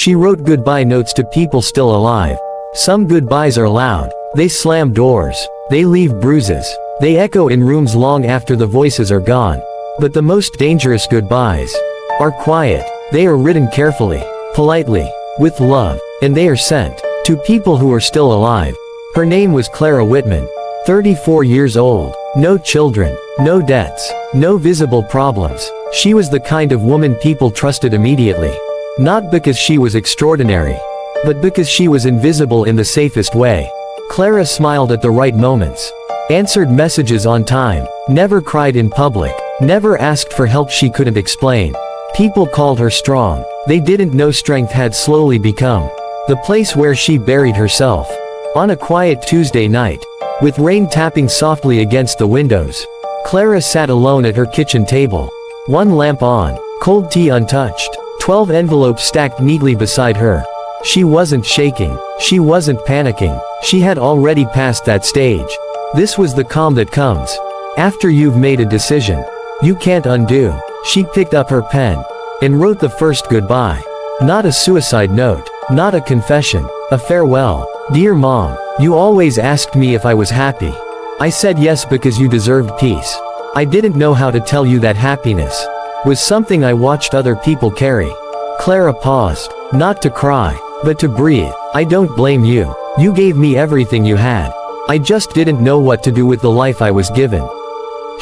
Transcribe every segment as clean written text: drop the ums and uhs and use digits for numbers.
She wrote goodbye notes to people still alive. Some goodbyes are loud. They slam doors. They leave bruises. They echo in rooms long after the voices are gone. But the most dangerous goodbyes are quiet. They are written carefully, politely, with love, and they are sent to people who are still alive. Her name was Clara Whitman. 34 years old. No children. No debts. No visible problems. She was the kind of woman people trusted immediately. Not because she was extraordinary, but because she was invisible in the safest way. Clara smiled at the right moments, answered messages on time, never cried in public, never asked for help she couldn't explain. People called her strong. They didn't know strength had slowly become the place where she buried herself. On a quiet Tuesday night, with rain tapping softly against the windows, Clara sat alone at her kitchen table. One lamp on, cold tea untouched, 12 envelopes stacked neatly beside her. She wasn't shaking. She wasn't panicking. She had already passed that stage. This was the calm that comes after you've made a decision you can't undo. She picked up her pen and wrote the first goodbye. Not a suicide note, not a confession, a farewell. Dear Mom, you always asked me if I was happy. I said yes because you deserved peace. I didn't know how to tell you that happiness was something I watched other people carry. Clara paused, not to cry, but to breathe. I don't blame you. You gave me everything you had. I just didn't know what to do with the life I was given.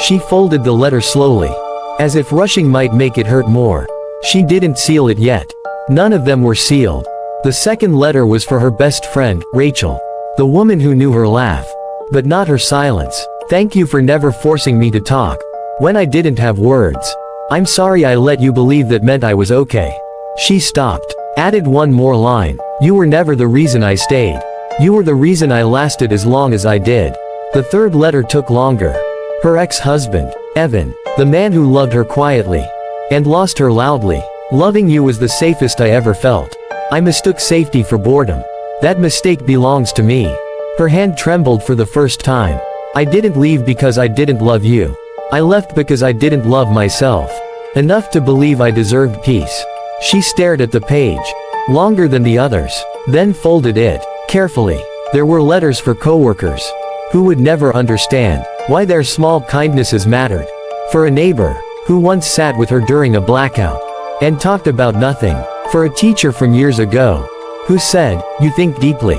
She folded the letter slowly, as if rushing might make it hurt more. She didn't seal it yet. None of them were sealed. The second letter was for her best friend, Rachel, the woman who knew her laugh, but not her silence. Thank you for never forcing me to talk when I didn't have words. I'm sorry I let you believe that meant I was okay. She stopped, added one more line. You were never the reason I stayed. You were the reason I lasted as long as I did. The third letter took longer. Her ex-husband, Evan, the man who loved her quietly and lost her loudly. Loving you was the safest I ever felt. I mistook safety for boredom. That mistake belongs to me. Her hand trembled for the first time. I didn't leave because I didn't love you. I left because I didn't love myself enough to believe I deserved peace. She stared at the page, longer than the others, then folded it carefully. There were letters for coworkers who would never understand why their small kindnesses mattered. For a neighbor who once sat with her during a blackout and talked about nothing. For a teacher from years ago who said, "You think deeply.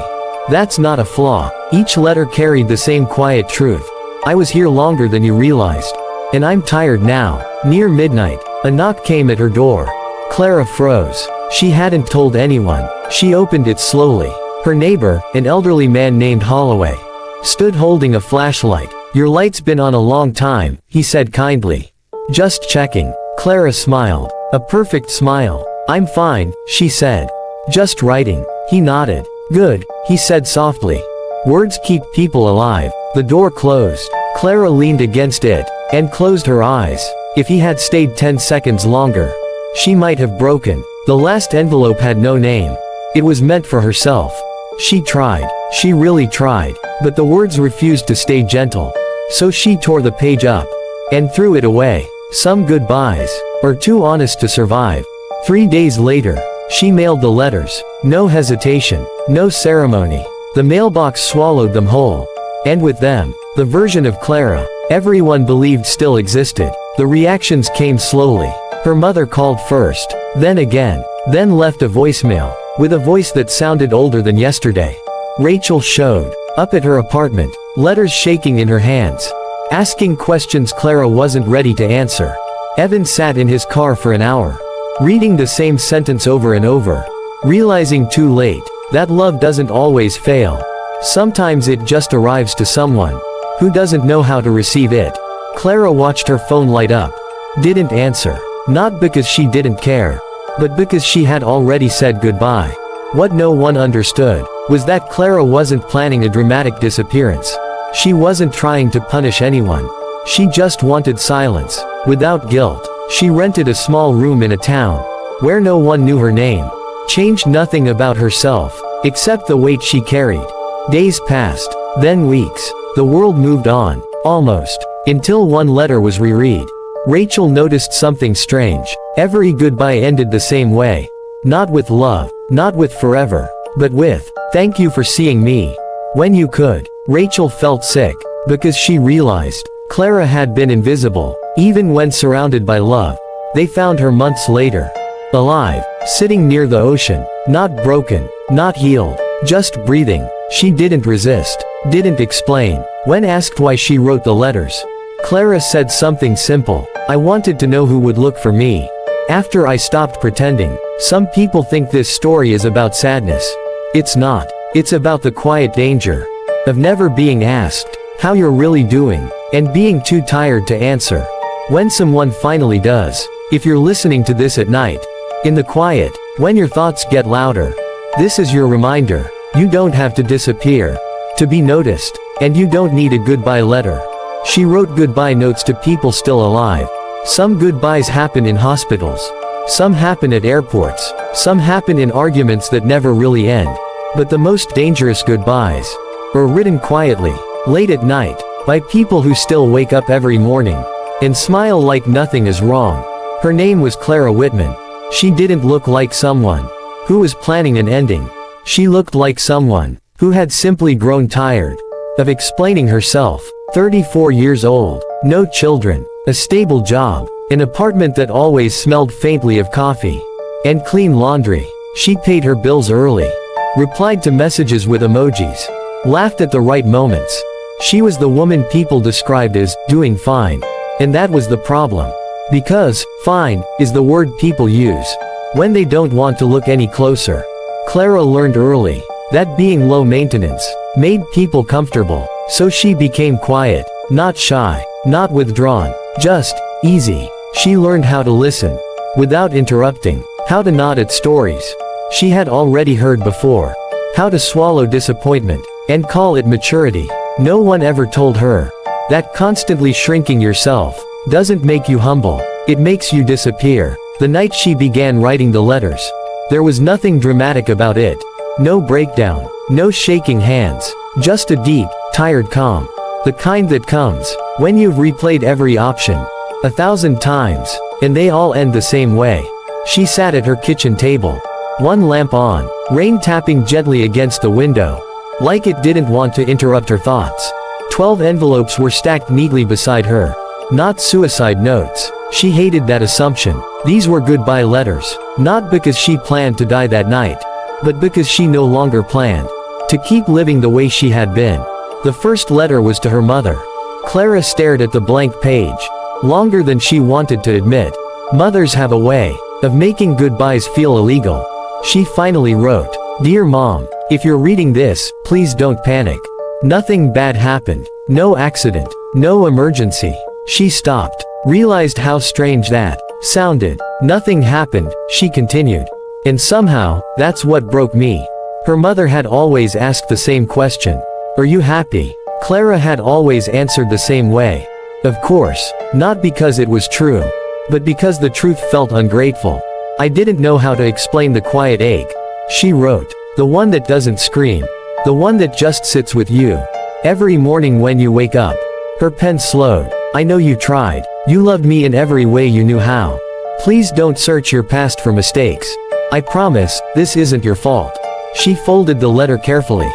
That's not a flaw." Each letter carried the same quiet truth. I was here longer than you realized. And I'm tired now. Near midnight, a knock came at her door. Clara froze. She hadn't told anyone. She opened it slowly. Her neighbor, an elderly man named Holloway, stood holding a flashlight. Your light's been on a long time, he said kindly. Just checking. Clara smiled. A perfect smile. I'm fine, she said. Just writing. He nodded. Good, he said softly. Words keep people alive. The door closed. Clara leaned against it and closed her eyes. If he had stayed 10 seconds longer, she might have broken. The last envelope had no name. It was meant for herself. She tried. She really tried. But the words refused to stay gentle. So she tore the page up and threw it away. Some goodbyes are too honest to survive. 3 days later, she mailed the letters. No hesitation. No ceremony. The mailbox swallowed them whole. And with them, the version of Clara everyone believed still existed. The reactions came slowly. Her mother called first, then again, then left a voicemail, with a voice that sounded older than yesterday. Rachel showed up at her apartment, letters shaking in her hands, asking questions Clara wasn't ready to answer. Evan sat in his car for an hour, reading the same sentence over and over, realizing too late that love doesn't always fail. Sometimes it just arrives to someone who doesn't know how to receive it. Clara watched her phone light up. Didn't answer. Not because she didn't care, but because she had already said goodbye. What no one understood was that Clara wasn't planning a dramatic disappearance. She wasn't trying to punish anyone. She just wanted silence, without guilt. She rented a small room in a town where no one knew her name. Changed nothing about herself, except the weight she carried. Days passed, then weeks. The world moved on, almost, until one letter was reread. Rachel noticed something strange. Every goodbye ended the same way. Not with love, Not with forever, but with, thank you for seeing me when you could. Rachel felt sick, because she realized, Clara had been invisible, even when surrounded by love. They found her months later. Alive, sitting near the ocean, not broken, not healed, just breathing. She didn't resist, didn't explain. When asked why she wrote the letters, Clara said something simple: I wanted to know who would look for me after I stopped pretending. Some people think this story is about sadness. It's not. It's about the quiet danger of never being asked how you're really doing, and being too tired to answer when someone finally does. If you're listening to this at night, in the quiet, when your thoughts get louder, this is your reminder. You don't have to disappear to be noticed, and you don't need a goodbye letter. She wrote goodbye notes to people still alive. Some goodbyes happen in hospitals. Some happen at airports. Some happen in arguments that never really end. But the most dangerous goodbyes are written quietly, late at night, by people who still wake up every morning and smile like nothing is wrong. Her name was Clara Whitman. She didn't look like someone who was planning an ending. She looked like someone who had simply grown tired of explaining herself. 34 years old, no children, a stable job, an apartment that always smelled faintly of coffee and clean laundry. She paid her bills early, replied to messages with emojis, laughed at the right moments. She was the woman people described as doing fine. And that was the problem. Because fine is the word people use when they don't want to look any closer. Clara learned early that being low maintenance made people comfortable, so she became quiet, not shy, not withdrawn, just easy. She learned how to listen without interrupting, how to nod at stories she had already heard before, how to swallow disappointment and call it maturity. No one ever told her that constantly shrinking yourself doesn't make you humble, it makes you disappear. The night she began writing the letters, there was nothing dramatic about it. No breakdown, no shaking hands, just a deep, tired calm. The kind that comes when you've replayed every option 1,000 times, and they all end the same way. She sat at her kitchen table, one lamp on, rain tapping gently against the window, like it didn't want to interrupt her thoughts. 12 envelopes were stacked neatly beside her. Not suicide notes. She hated that assumption. These were goodbye letters. Not because she planned to die that night, but because she no longer planned to keep living the way she had been. The first letter was to her mother. Clara stared at the blank page longer than she wanted to admit. Mothers have a way of making goodbyes feel illegal. She finally wrote, "Dear Mom, if you're reading this, please don't panic. Nothing bad happened. No accident. No emergency." She stopped, realized how strange that sounded. Nothing happened, she continued. And somehow, that's what broke me. Her mother had always asked the same question. Are you happy? Clara had always answered the same way. Of course, not because it was true, but because the truth felt ungrateful. I didn't know how to explain the quiet ache. She wrote, the one that doesn't scream. The one that just sits with you every morning when you wake up. Her pen slowed. I know you tried. You loved me in every way you knew how. Please don't search your past for mistakes. I promise, this isn't your fault. She folded the letter carefully.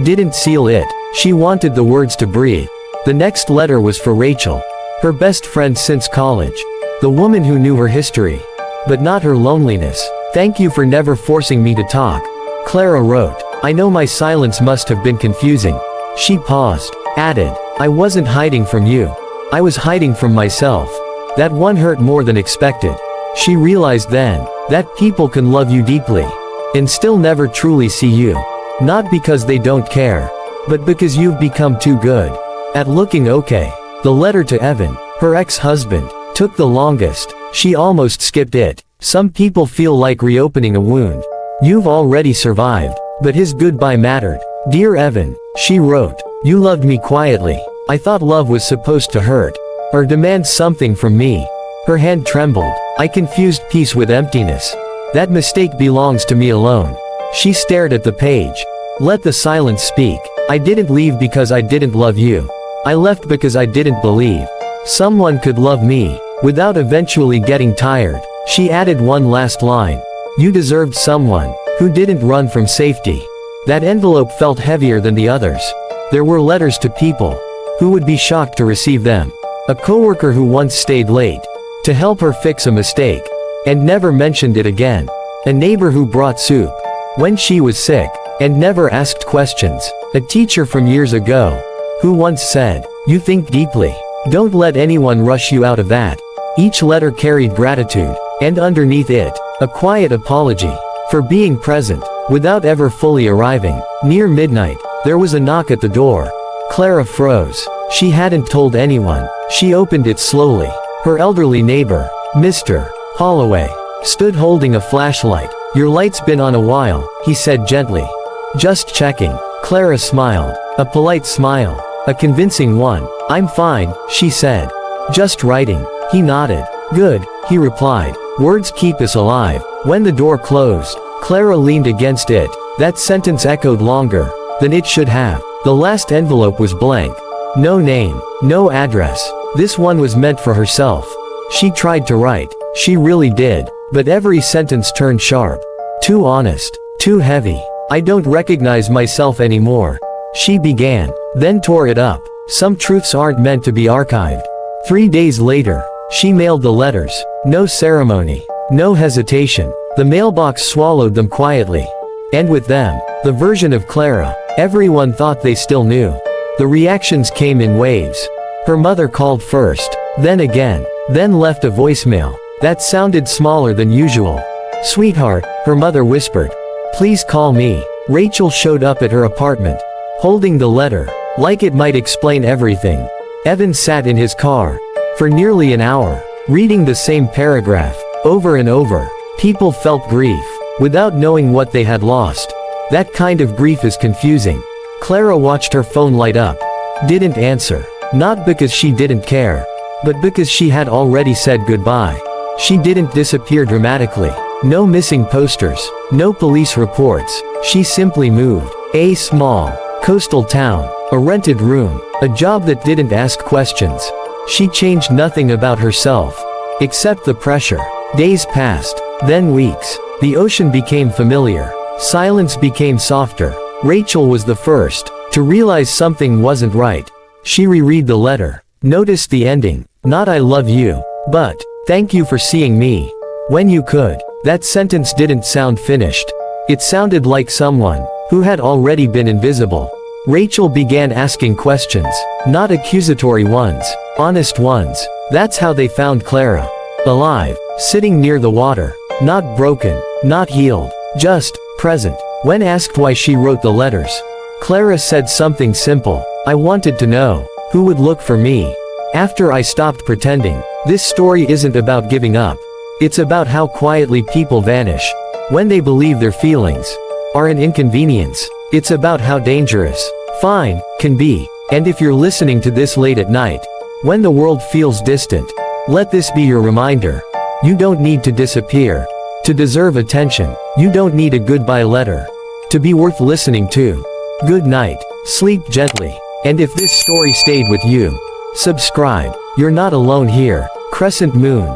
Didn't seal it. She wanted the words to breathe. The next letter was for Rachel, her best friend since college. The woman who knew her history, but not her loneliness. Thank you for never forcing me to talk. Clara wrote, I know my silence must have been confusing. She paused, added, I wasn't hiding from you. I was hiding from myself. That one hurt more than expected. She realized then that people can love you deeply and still never truly see you. Not because they don't care, but because you've become too good at looking okay. The letter to Evan, her ex-husband, took the longest. She almost skipped it. Some people feel like reopening a wound. You've already survived, but his goodbye mattered. Dear Evan, she wrote, you loved me quietly. I thought love was supposed to hurt or demand something from me. Her hand trembled. I confused peace with emptiness. That mistake belongs to me alone. She stared at the page. Let the silence speak. I didn't leave because I didn't love you. I left because I didn't believe someone could love me without eventually getting tired. She added one last line. You deserved someone who didn't run from safety. That envelope felt heavier than the others. There were letters to people who would be shocked to receive them. A coworker who once stayed late to help her fix a mistake and never mentioned it again. A neighbor who brought soup when she was sick and never asked questions. A teacher from years ago who once said, "You think deeply. Don't let anyone rush you out of that." Each letter carried gratitude, and underneath it, a quiet apology for being present without ever fully arriving. Near midnight, there was a knock at the door. Clara froze. She hadn't told anyone. She opened it slowly. Her elderly neighbor, Mr. Holloway, stood holding a flashlight. "Your light's been on a while," he said gently. "Just checking." Clara smiled. A polite smile. A convincing one. "I'm fine," she said. "Just writing." He nodded. "Good," he replied. Words keep us alive. When the door closed, Clara leaned against it. That sentence echoed longer than it should have. The last envelope was blank. No name, no address. This one was meant for herself. She tried to write. She really did. But every sentence turned sharp. Too honest. Too heavy. "I don't recognize myself anymore," she began, then tore it up. Some truths aren't meant to be archived. 3 days later, she mailed the letters. No ceremony. No hesitation. The mailbox swallowed them quietly. And with them, the version of Clara everyone thought they still knew. The reactions came in waves. Her mother called first, then again, then left a voicemail that sounded smaller than usual. "Sweetheart," her mother whispered. "Please call me." Rachel showed up at her apartment, holding the letter, like it might explain everything. Evan sat in his car for nearly an hour, reading the same paragraph over and over. People felt grief without knowing what they had lost. That kind of grief is confusing. Clara watched her phone light up. Didn't answer. Not because she didn't care, but because she had already said goodbye. She didn't disappear dramatically. No missing posters. No police reports. She simply moved. A small, coastal town. A rented room. A job that didn't ask questions. She changed nothing about herself, except the pressure. Days passed. Then weeks. The ocean became familiar. Silence became softer. Rachel was the first to realize something wasn't right. She reread the letter. Noticed the ending. Not "I love you," but "Thank you for seeing me when you could." That sentence didn't sound finished. It sounded like someone who had already been invisible. Rachel began asking questions. Not accusatory ones. Honest ones. That's how they found Clara. Alive. Sitting near the water. Not broken. Not healed. Just present. When asked why she wrote the letters, Clara said something simple. "I wanted to know who would look for me after I stopped pretending." This story isn't about giving up. It's about how quietly people vanish when they believe their feelings are an inconvenience. It's about how dangerous fine can be. And if you're listening to this late at night, when the world feels distant, let this be your reminder. You don't need to disappear to deserve attention. You don't need a goodbye letter to be worth listening to. Good night. Sleep gently. And if this story stayed with you, subscribe. You're not alone here. Crescent Moon.